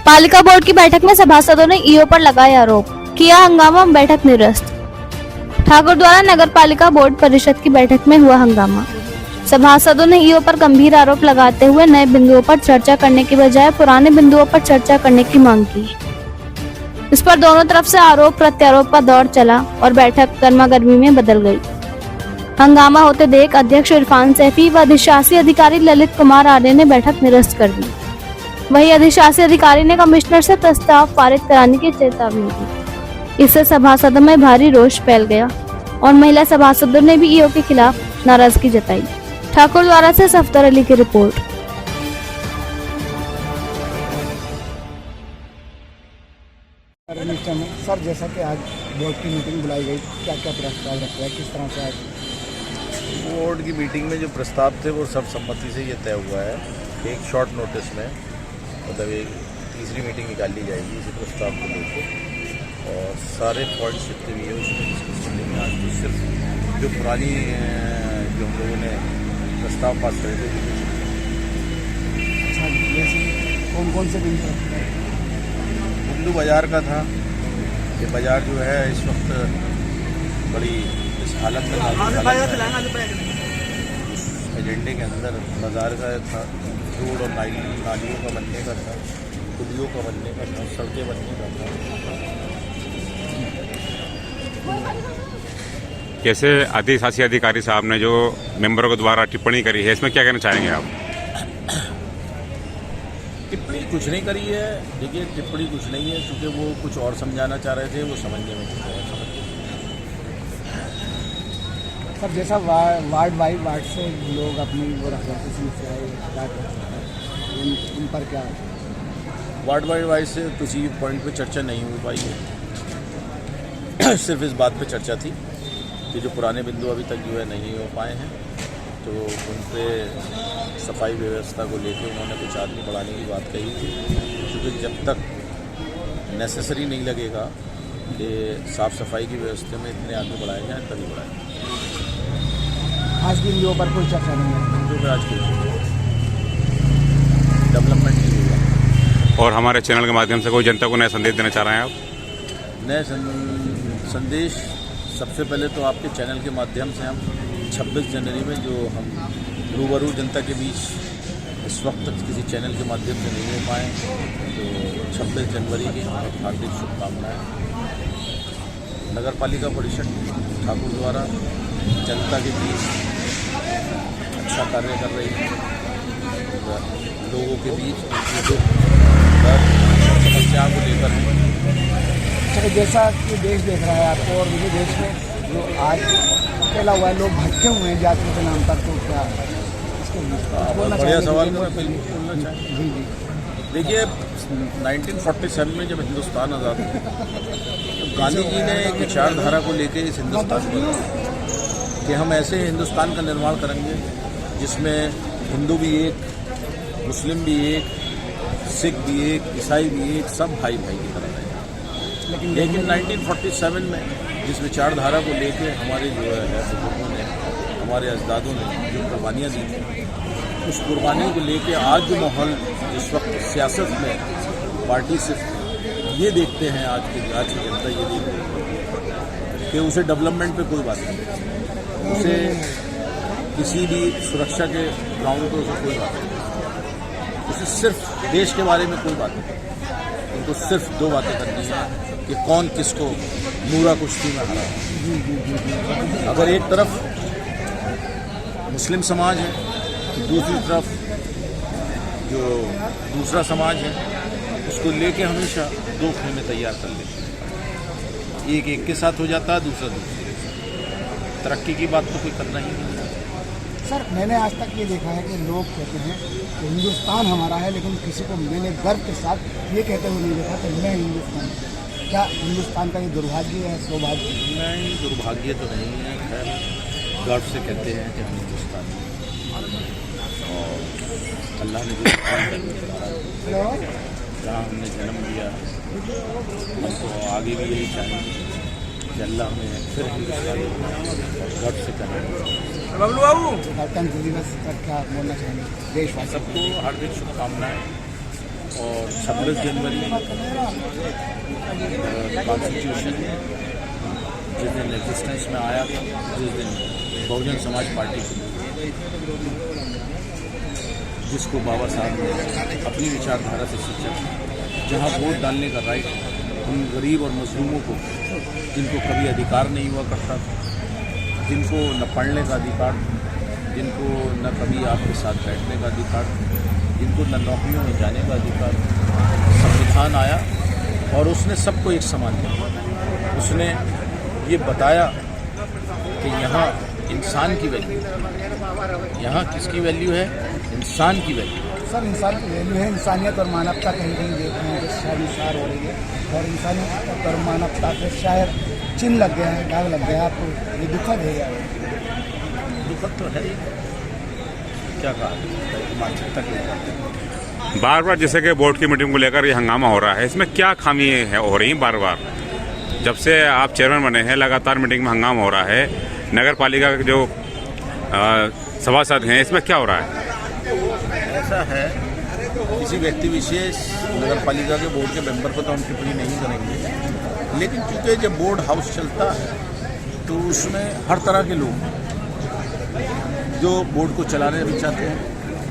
पालिका बोर्ड की बैठक में सभासदों ने ईओ पर लगाए आरोप, किया हंगामा, बैठक निरस्त। ठाकुर द्वारा नगर पालिका बोर्ड परिषद की बैठक में हुआ हंगामा। सभासदों ने ईओ पर गंभीर आरोप लगाते हुए नए बिंदुओं पर चर्चा करने की बजाय पुराने बिंदुओं पर चर्चा करने की मांग की। इस पर दोनों तरफ से आरोप प्रत्यारोप का दौर चला और बैठक गर्मागर्मी में बदल गई। हंगामा होते देख अध्यक्ष इरफान सैफी व अधिशासी अधिकारी ललित कुमार आर्य ने बैठक निरस्त कर दी। वहीं अधिशासी अधिकारी ने कमिश्नर से प्रस्ताव पारित कराने की चेतावनी दी। इससे सभासदों में भारी रोष फैल गया और महिला सभासदों ने भी ईओ के खिलाफ नाराजगी जताई। ठाकुर द्वारा से सफदर अली की रिपोर्ट। सर, जैसा कि आज बोर्ड की मीटिंग बुलाई गई, क्या क्या प्रस्ताव रखा है, किस तरह से आज बोर्ड की मीटिंग में जो प्रस्ताव थे वो सब सम्मति से ये तय हुआ है। एक शॉर्ट नोटिस में मतलब एक तीसरी मीटिंग निकाल ली जाएगी इसी प्रस्ताव को लेकर और सारे पॉइंट्स जितने भी है उसमें डिस्कस कर लेंगे। आज तो सिर्फ जो पुरानी जो हम लोगों ने प्रस्ताव पास करे थे। अच्छा, जैसे कौन कौन से बिंदु हिंदू बाज़ार का था। ये बाज़ार जो है इस वक्त बड़ी इस हालत में एजेंडे के अंदर बाज़ार का था, रोड और नालियों का बनने का था, पुलियों का बनने का था, सड़कें बनने का था। कैसे अधिशासी अधिकारी साहब ने जो मेंबरों के द्वारा टिप्पणी करी है, इसमें क्या कहना चाहेंगे आप? टिप्पणी कुछ नहीं करी है। देखिए, टिप्पणी कुछ नहीं है क्योंकि वो कुछ और समझाना चाह रहे थे, वो समझने में कुछ और समझ। सर, जैसा वार्ड बाई वार्ड से लोग अपनी वो रखते समस्याएं उन पर क्या वार्ड बाई वार्ड से किसी पॉइंट पे चर्चा नहीं हो पाई है। सिर्फ इस बात पे चर्चा थी कि जो पुराने बिंदु अभी तक जो है नहीं हो पाए हैं, तो उन पे सफाई व्यवस्था को लेकर उन्होंने कुछ आदमी बढ़ाने की बात कही थी, क्योंकि जब तक नेसेसरी नहीं लगेगा कि साफ़ सफाई की व्यवस्था में इतने आदमी बढ़ाए जाएँ तभी बढ़ाएँ। आज बिंदुओं पर कोई चर्चा नहीं है क्योंकि आज के डेवलपमेंट नहीं होगा। और हमारे चैनल के माध्यम से कोई जनता को नया संदेश देना चाह रहे हैं आप? नए संदेश सबसे पहले तो आपके चैनल के माध्यम से हम 26 जनवरी में जो हम रूबरू जनता के बीच इस वक्त तक किसी चैनल के माध्यम से नहीं हो पाए, तो 26 जनवरी की हार्दिक शुभकामनाएं। नगर पालिका परिषद ठाकुर द्वारा जनता के बीच अच्छा कार्य कर रही है, लोगों के बीच समस्याओं को लेकर है। अच्छा, जैसा कि देश देख रहा है आपको और मुझे देश में जो आज फैला हुआ है, लोग भटके हुए हैं जाति के नाम पर, तो क्या इसके बढ़िया सवाल मैं बिल्कुल बोलना चाहूँ। जी। देखिए, 1947 में जब हिंदुस्तान आज़ाद हुआ तो गांधी जी ने एक विचारधारा को लेकर इस हिंदुस्तान को बनाया कि हम ऐसे हिंदुस्तान का निर्माण करेंगे जिसमें हिंदू भी एक, मुस्लिम भी एक, सिख भी एक, ईसाई भी एक, सब भाई भाई की तरह रहें। लेकिन 1947 में जिस विचारधारा को लेकर हमारे जो है बुजुर्गों ने, हमारे अजदादों ने जो कुर्बानियाँ दी थी, उस कुर्बानी को लेकर आज जो माहौल इस वक्त सियासत में पार्टी से ये देखते हैं, आज की जनता ये देखती है कि उसे डेवलपमेंट पे कोई बात नहीं, उसे किसी भी सुरक्षा के ग्राउंड पर उसे कोई बात नहीं, उसे सिर्फ देश के बारे में कोई बात नहीं। उनको सिर्फ दो बातें करनी है कि कौन किसको नूरा कुश्ती में हरा। अगर एक तरफ मुस्लिम समाज है, दूसरी तरफ जो दूसरा समाज है, उसको लेके हमेशा दो खेमे तैयार कर लेते हैं। एक के साथ हो जाता है, दूसरा दूसरे के साथ। तरक्की की बात तो कोई करना ही नहीं है। सर, मैंने आज तक ये देखा है कि लोग कहते हैं कि हिंदुस्तान हमारा है, लेकिन किसी को मैंने गर्व के साथ ये कहते हुए नहीं देखा कि मैं हिंदुस्तान। क्या हिंदुस्तान का ये दुर्भाग्य है, सौभाग्य? नहीं, दुर्भाग्य तो नहीं है। खैर, गर्व से कहते हैं कि हम हिंदुस्तानी और अल्लाह ने जो जहाँ हमने जन्म लिया, हम तो आगे भी यही चाहेंगे कि अल्लाह हमें फिर हिंदुस्तानी और गर्व से कहें। गणतंत्र दिवस पर क्या बोलना चाहेंगे देशवासी? सबको हार्दिक शुभकामनाएं। और 26 जनवरी कॉन्स्टिट्यूशन जिस दिन एग्जिस्टेंस में आया था, जिस दिन बहुजन समाज पार्टी जिसको बाबा साहब ने अपनी विचारधारा से सींचा, जहाँ वोट डालने का राइट उन गरीब और मजलूमों को, जिनको कभी अधिकार नहीं हुआ करता था, जिनको न पढ़ने का अधिकार, जिनको न कभी आपके साथ बैठने का अधिकार, जिनको न नौकरियों में जाने का अधिकार, संविधान आया और उसने सबको एक समान किया। उसने ये बताया कि यहाँ इंसान की वैल्यू, यहाँ किसकी वैल्यू है? इंसान की वैल्यू। सर इंसान की वैल्यू है, इंसानियत और मानवता कहीं कहीं देख रहे हैं कि शर्मसार हो रही है, और इंसानियत और मानवता से शायद चिन्ह लग गया है, दाग लग गया है। आपको ये दुखद है यार? दुखद तो है ही, क्या कहा, मानसिकता के बार बार जैसे कि बोर्ड की मीटिंग को लेकर ये हंगामा हो रहा है, इसमें क्या खामी हो रही है? बार बार जब से आप चेयरमैन बने हैं लगातार मीटिंग में हंगामा हो रहा है, नगर पालिका के जो सभासद हैं, इसमें क्या हो रहा है? ऐसा है, किसी व्यक्ति विशेष नगर पालिका के बोर्ड के मेंबर को तो हम टिप्पणी नहीं करेंगे, लेकिन क्योंकि जब बोर्ड हाउस चलता है तो उसमें हर तरह के लोग जो बोर्ड को चलाने भी चाहते हैं,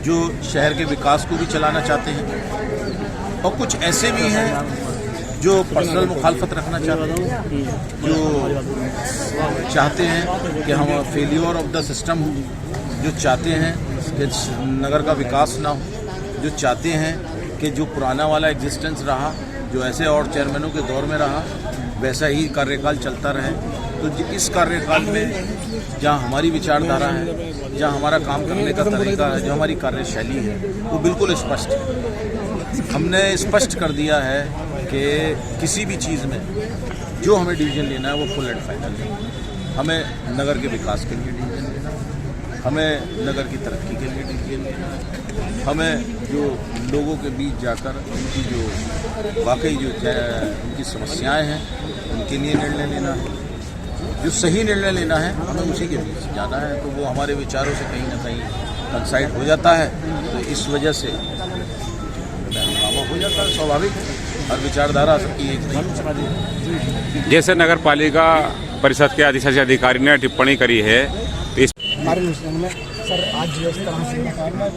जो शहर के विकास को भी चलाना चाहते हैं, और कुछ ऐसे भी हैं जो पर्सनल मुखालफत रखना चाहते हैं, जो चाहते हैं कि हम फेलियर ऑफ द सिस्टम हो, जो चाहते हैं कि नगर का विकास ना हो, जो चाहते हैं कि जो पुराना वाला एग्जिस्टेंस रहा, जो ऐसे और चेयरमैनों के दौर में रहा, वैसा ही कार्यकाल चलता रहे। तो इस कार्यकाल में जहाँ हमारी विचारधारा है, जहाँ हमारा काम करने का तरीका है, जो हमारी कार्यशैली है, वो बिल्कुल स्पष्ट है। हमने स्पष्ट कर दिया है कि किसी भी चीज़ में जो हमें डिवीज़न लेना है वो फुल एंड फाइनल है। हमें नगर के विकास के लिए डिवीज़न लेना है, हमें नगर की तरक्की के लिए डिसीजन लेना है, हमें जो लोगों के बीच जाकर उनकी जो वाकई जो उनकी समस्याएं हैं उनके लिए निर्णय लेना है, जो सही निर्णय लेना है हमें उसी के बीच जाना है। तो वो हमारे विचारों से कहीं ना कहीं कंसाइड हो जाता है, तो इस वजह से हंगामा हो जाता है। स्वाभाविक हर विचारधारा सबकी एक नहीं। जैसे नगर पालिका परिषद के अधिशासी अधिकारी ने टिप्पणी करी है, तो इस हमारे न्यूज़ में सर आज जिस तरह से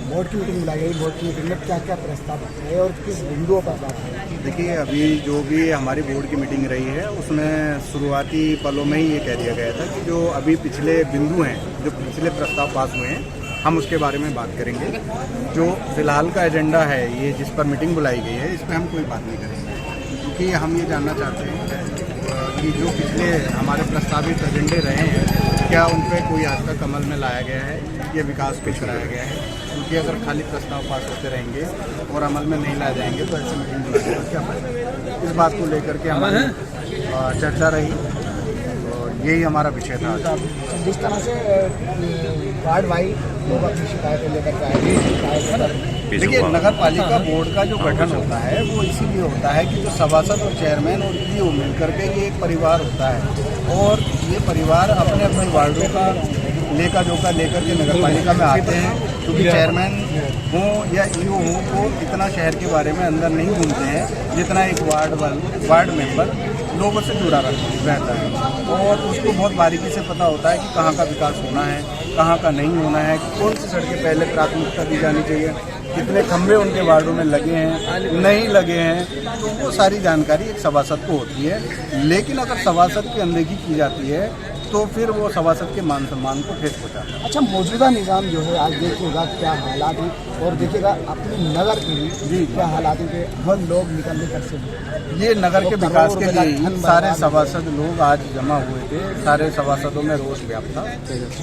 बोर्ड की मीटिंग बुलाई गई, बोर्ड की मीटिंग में क्या क्या प्रस्ताव है और किस बिंदुओं पर बात है? देखिए, अभी जो भी हमारी बोर्ड की मीटिंग रही है उसमें शुरुआती पलों में ही ये कह दिया गया था कि जो अभी पिछले बिंदु हैं, जो पिछले प्रस्ताव पास हुए हैं, हम उसके बारे में बात करेंगे। जो फिलहाल का एजेंडा है, ये जिस पर मीटिंग बुलाई गई है, इस पर हम कोई बात नहीं करेंगे, क्योंकि हम ये जानना चाहते हैं कि जो पिछले हमारे प्रस्तावित एजेंडे रहे हैं, क्या उन पर कोई आज तक अमल में लाया गया है, ये विकास पेश कराया गया है? क्योंकि अगर खाली प्रस्ताव पास होते रहेंगे और अमल में नहीं लाए जाएंगे तो ऐसे मीटिंग बुलाने का क्या फायदा? इस बात को लेकर के हमारी चर्चा रही, और यही हमारा विषय था। जिस तरह से वार्ड वाइज लोग अपनी शिकायतें लेकर के आए, देखिए, नगर पालिका बोर्ड का जो गठन होता है वो इसीलिए होता है कि जो सभासद और चेयरमैन और ईओ मिलकर के ये एक परिवार होता है, और ये परिवार अपने अपने वार्डों का लेखा जोखा लेकर के नगर पालिका में आते हैं। क्योंकि चेयरमैन हो या ईओ हो, वो इतना शहर के बारे में अंदर नहीं घूमते हैं जितना एक वार्ड मेंबर लोगों से जुड़ा रहता है, और उसको बहुत बारीकी से पता होता है कि कहाँ का विकास होना है, कहाँ का नहीं होना है, कौन सी सड़कें पहले प्राथमिकता दी जानी चाहिए, कितने खंभे उनके वार्डों में लगे हैं, नहीं लगे हैं। तो वो सारी जानकारी एक सभासद को होती है, लेकिन अगर सभासद की अनदेखी की जाती है तो फिर वो सभासद के मान सम्मान को ठेस पहुंचाता है। अच्छा, मौजूदा निज़ाम जो है आज देखिएगा क्या हालात हैं, और देखिएगा अपने नगर के भी क्या हालात हैं कि हर लोग निकलने कर से ये नगर के विकास के लिए ही सारे सभासद लोग आज जमा हुए थे। सारे सभासदों में रोष व्याप्त था,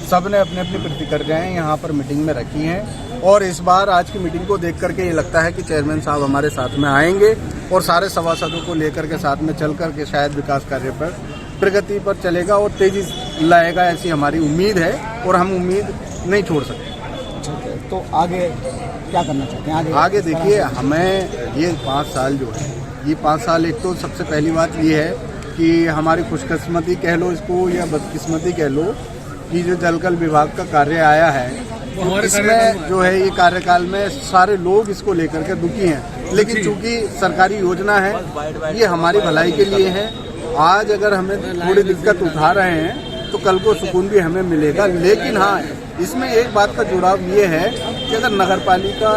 सब ने अपनी अपनी प्रतिक्रियाएं यहाँ पर मीटिंग में रखी हैं, और इस बार आज की मीटिंग को देख करके ये लगता है कि चेयरमैन साहब हमारे साथ में आएंगे और सारे सभासदों को लेकर के साथ में चल कर के शायद विकास कार्य पर प्रगति पर चलेगा और तेजी लाएगा, ऐसी हमारी उम्मीद है, और हम उम्मीद नहीं छोड़ सकते। तो आगे क्या करना चाहते हैं? आगे देखिए, हमें ये 5 साल जो है, ये 5 साल, एक तो सबसे पहली बात ये है कि हमारी खुशकिस्मती कह लो इसको या बदकिस्मती कह लो कि जो जलकल विभाग का कार्य आया है इसमें जो है ये कार्यकाल में सारे लोग इसको लेकर के दुखी हैं, लेकिन चूंकि सरकारी योजना है ये हमारी भलाई के लिए है। आज अगर हमें थोड़ी दिक्कत उठा रहे हैं तो कल को सुकून भी हमें मिलेगा। लेकिन हाँ, इसमें एक बात का जुड़ाव ये है कि अगर नगर पालिका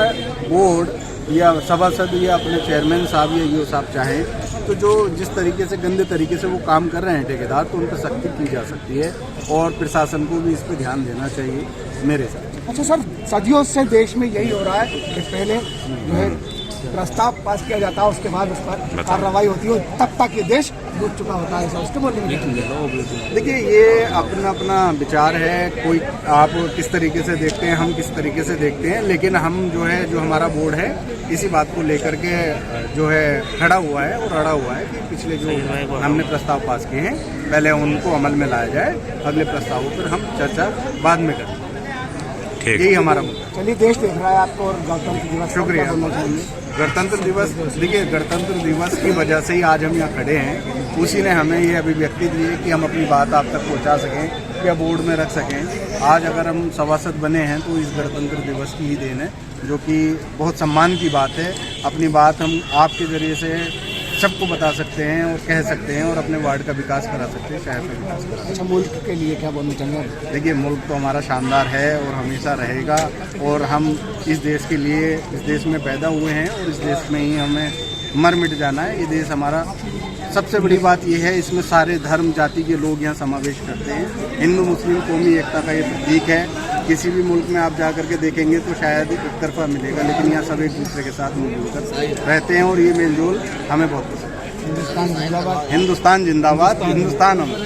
बोर्ड या सभासद या अपने चेयरमैन साहब या ईओ साहब चाहें तो जो जिस तरीके से गंदे तरीके से वो काम कर रहे हैं ठेकेदार, तो उन पर सख्ती की जा सकती है और प्रशासन को भी इस पर ध्यान देना चाहिए मेरे साथ। अच्छा सर, सदियों से देश में यही हो रहा है कि पहले जो है प्रस्ताव पास किया जाता है, उसके बाद उस पर कार्रवाई होती है, तब तक ये देश डूब चुका होता है। सर उसके बोलने में देखिए, ये अपना अपना विचार है, कोई आप किस तरीके से देखते हैं, हम किस तरीके से देखते हैं, लेकिन हम जो है जो हमारा बोर्ड है इसी बात को लेकर के जो है खड़ा हुआ है और अड़ा हुआ है कि पिछले जो हमने प्रस्ताव पास किए हैं पहले उनको अमल में लाया जाए, अगले प्रस्तावों पर हम चर्चा बाद में करें। यही हमारा मुद्दा। चलिए, देश देख रहा है आपको और गणतंत्र दिवस शुक्रिया। गणतंत्र दिवस, देखिए गणतंत्र दिवस की वजह से ही आज हम यहाँ खड़े हैं। उसी ने हमें ये अभिव्यक्ति दी है कि हम अपनी बात आप तक पहुँचा सकें या बोर्ड में रख सकें। आज अगर हम सभासद बने हैं तो इस गणतंत्र दिवस की ही देन है, जो कि बहुत सम्मान की बात है। अपनी बात हम आपके जरिए से सबको बता सकते हैं और कह सकते हैं और अपने वार्ड का विकास करा सकते हैं, शहर का विकास करा सकते हैं। अच्छा, मुल्क के लिए क्या बोलना चाहेंगे? देखिए, मुल्क तो हमारा शानदार है और हमेशा रहेगा, और हम इस देश के लिए इस देश में पैदा हुए हैं और इस देश में ही हमें मर मिट जाना है। ये देश हमारा, सबसे बड़ी बात यह है इसमें सारे धर्म जाति के लोग यहाँ समावेश करते हैं। हिंदू मुस्लिम कौमी एकता का ये प्रतीक है। किसी भी मुल्क में आप जा करके देखेंगे तो शायद एक तरफा मिलेगा, लेकिन यहाँ सब एक दूसरे के साथ मिलजुल कर रहते हैं और ये मेलजोल हमें बहुत पसंद है। हिंदुस्तान जिंदाबाद। हिंदुस्तान जिंदाबाद, हिंदुस्तान अमर।